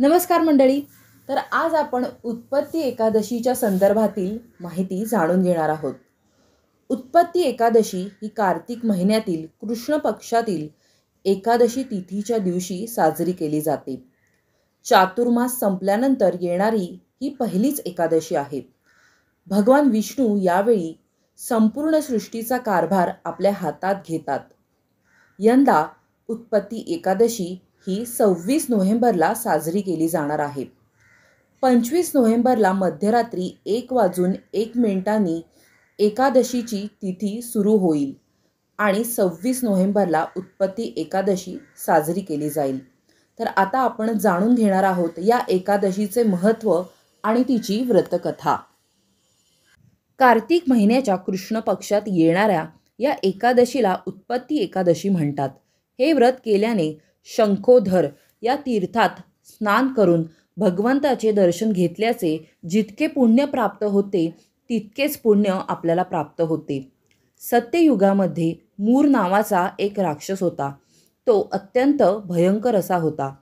नमस्कार मंडळी. तर आज आपण उत्पत्ती एकादशीच्या संदर्भातील माहिती जाणून घेणार आहोत. उत्पत्ती एकादशी ही कार्तिक महिन्यातील कृष्ण पक्षातील एकादशी तिथीच्या दिवशी साजरी केली जाते. चातुर्मास संपल्यानंतर येणारी ही पहिलीच एकादशी आहे. भगवान विष्णू यावेळी संपूर्ण सृष्टीचा कारभार आपल्या हातात घेतात. यंदा उत्पत्ती एकादशी ही 26 नोव्हेंबरला साजरी केली जाणार आहे. 25 नोव्हेंबरला मध्यरात्री 1:01 एकादशीची तिथी सुरू होईल आणि 26 नोव्हेंबरला उत्पत्ती एकादशी साजरी केली जाईल. तर आता आपण जाणून घेणार आहोत या एकादशीचे महत्त्व आणि तिची व्रतकथा. कार्तिक महिन्याच्या कृष्ण पक्षात येणाऱ्या या एकादशीला उत्पत्ती एकादशी म्हणतात. हे व्रत केल्याने शंखोधर या तीर्थात स्नान करून भगवंताचे दर्शन घेतल्याचे जितके पुण्य प्राप्त होते तितकेच पुण्य आपल्याला प्राप्त होते. सत्ययुगामध्ये मूर नावाचा एक राक्षस होता. तो अत्यंत भयंकर असा होता.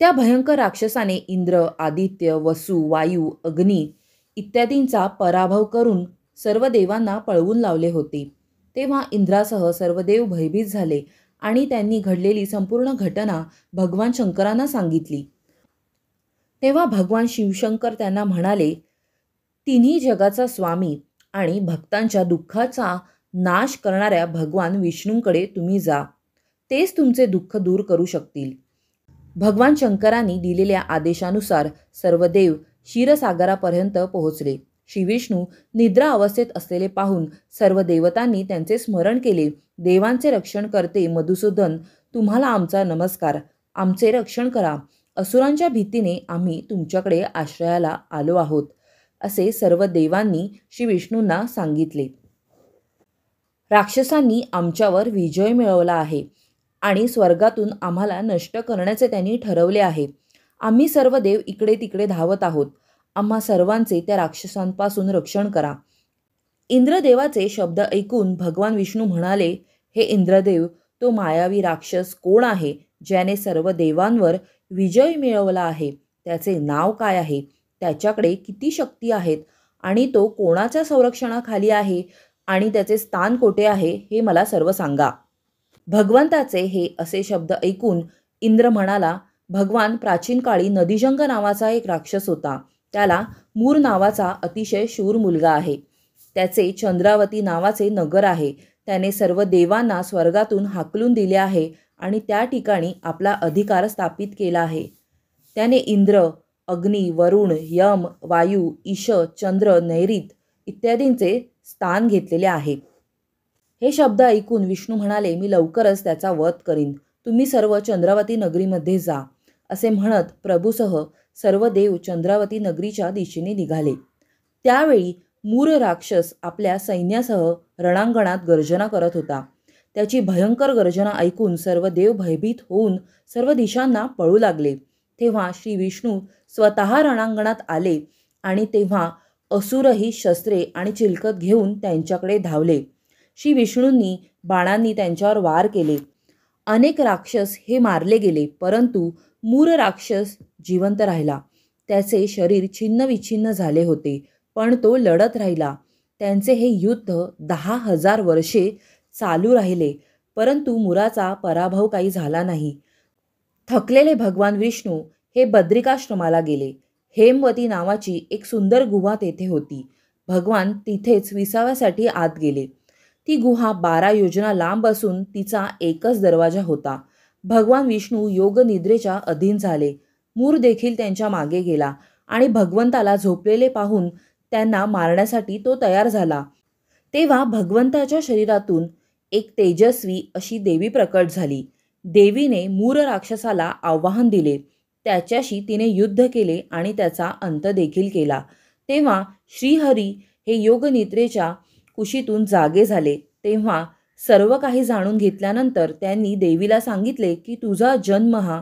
त्या भयंकर राक्षसाने इंद्र, आदित्य, वसु, वायू, अग्नी इत्यादींचा पराभव करून सर्व देवांना पळवून लावले होते. तेव्हा इंद्रासह सर्व देव भयभीत झाले आणि त्यांनी घडलेली संपूर्ण घटना भगवान शंकरांना सांगितली. तेव्हा भगवान शिवशंकर त्यांना म्हणाले, तिन्ही जगाचा स्वामी आणि भक्तांच्या दुःखाचा नाश करणाऱ्या भगवान विष्णूंकडे तुम्ही जा. तेच तुमचे दुःख दूर करू शकतील. भगवान शंकरांनी दिलेल्या आदेशानुसार सर्व देव क्षीरसागरापर्यंत पोहोचले. श्री विष्णू निद्रा अवस्थेत असलेले पाहून सर्व देवतांनी त्यांचे स्मरण केले. देवांचे रक्षण करते मधुसूदन, तुम्हाला आमचा नमस्कार. आमचे रक्षण करा. असुरांच्या भीतीने आम्ही तुमच्याकडे आश्रयाला आलो आहोत, असे सर्व देवांनी श्री विष्णूंना सांगितले. राक्षसांनी आमच्यावर विजय मिळवला आहे आणि स्वर्गातून आम्हाला नष्ट करण्याचे त्यांनी ठरवले आहे. आम्ही सर्व देव इकडे तिकडे धावत आहोत. आम्हा सर्वांचे त्या राक्षसांपासून रक्षण करा. इंद्रदेवाचे शब्द ऐकून भगवान विष्णू म्हणाले, हे इंद्रदेव, तो मायावी राक्षस कोण आहे ज्याने सर्व देवांवर विजय मिळवला आहे? त्याचे नाव काय आहे? त्याच्याकडे किती शक्ती आहेत आणि तो कोणाच्या संरक्षणाखाली आहे आणि त्याचे स्थान कोठे आहे हे मला सर्व सांगा. भगवंताचे हे असे शब्द ऐकून इंद्र म्हणाला, भगवान, प्राचीन काळी नदीजंग नावाचा एक राक्षस होता. त्याला मूर नावाचा अतिशय शूर मुलगा आहे. त्याचे चंद्रावती नावाचे नगर आहे. त्याने सर्व देवांना स्वर्गातून हाकलून दिले आहे आणि त्या ठिकाणी आपला अधिकार स्थापित केला आहे. त्याने इंद्र, अग्नी, वरुण, यम, वायू, ईश, चंद्र, नैऋत इत्यादींचे स्थान घेतलेले आहे. हे शब्द ऐकून विष्णू म्हणाले, मी लवकरच त्याचा वध करीन. तुम्ही सर्व चंद्रावती नगरीमध्ये जा. असे म्हणत प्रभूसह सर्व देव चंद्रावती नगरीच्या दिशेने निघाले. त्यावेळी मूर राक्षस आपल्या सैन्यासह रणांगणात गर्जना करत होता. त्याची भयंकर गर्जना ऐकून सर्व देव भयभीत होऊन सर्व दिशांना पळू लागले. तेव्हा श्री विष्णू स्वतः रणांगणात आले आणि तेव्हा असुरही शस्त्रे आणि चिलखत घेऊन त्यांच्याकडे धावले. श्री विष्णूंनी बाणांनी त्यांच्यावर वार केले. अनेक राक्षस हे मारले गेले, परंतु मूर राक्षस जिवंत राहिला. त्याचे शरीर छिन्नविच्छिन्न झाले होते, पण तो लढत राहिला. त्यांचे हे युद्ध 10,000 वर्षे चालू राहिले, परंतु मुराचा पराभव काही झाला नाही. थकलेले भगवान विष्णू हे बद्रिकाश्रमाला गेले. हेमवती नावाची एक सुंदर गुहा तेथे होती. भगवान तिथेच विसाव्यासाठी आत गेले. ती गुहा 12 योजना लांब असून तिचा एकच दरवाजा होता. भगवान विष्णू योग निद्रेच्या अधीन झाले. मूर देखील त्यांच्या मागे गेला आणि भगवंताला झोपलेले पाहून त्यांना मारण्यासाठी तो तयार झाला. तेव्हा भगवंताच्या शरीरातून एक तेजस्वी अशी देवी प्रकट झाली. देवीने मूर राक्षसाला आव्हान दिले. त्याच्याशी तिने युद्ध केले आणि त्याचा अंत देखील केला. तेव्हा श्रीहरी हे योगनिद्रेच्या कुशीतून जागे झाले. तेव्हा सर्व काही जाणून घेतल्यानंतर त्यांनी देवीला सांगितले की तुझा जन्म हा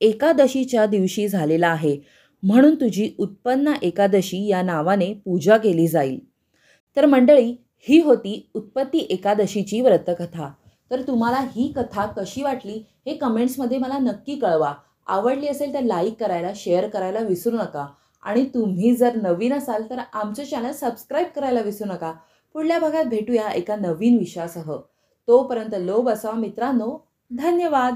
एकादशीच्या दिवशी झालेला आहे, म्हणून तुझी उत्पन्ना एकादशी या नावाने पूजा केली जाईल. तर मंडळी, ही होती उत्पत्ती एकादशीची व्रतकथा. तर तुम्हाला ही कथा कशी वाटली हे कमेंट्समध्ये मला नक्की कळवा आवडली असेल तर लाईक करायला, शेअर करायला विसरू नका. आणि तुम्ही जर नवीन असाल तर आमचं चॅनल सबस्क्राईब करायला विसरू नका. पुढल्या भागात भेटूया एका नवीन विषयासह. तोपर्यंत लो बसवा मित्रांनो. धन्यवाद.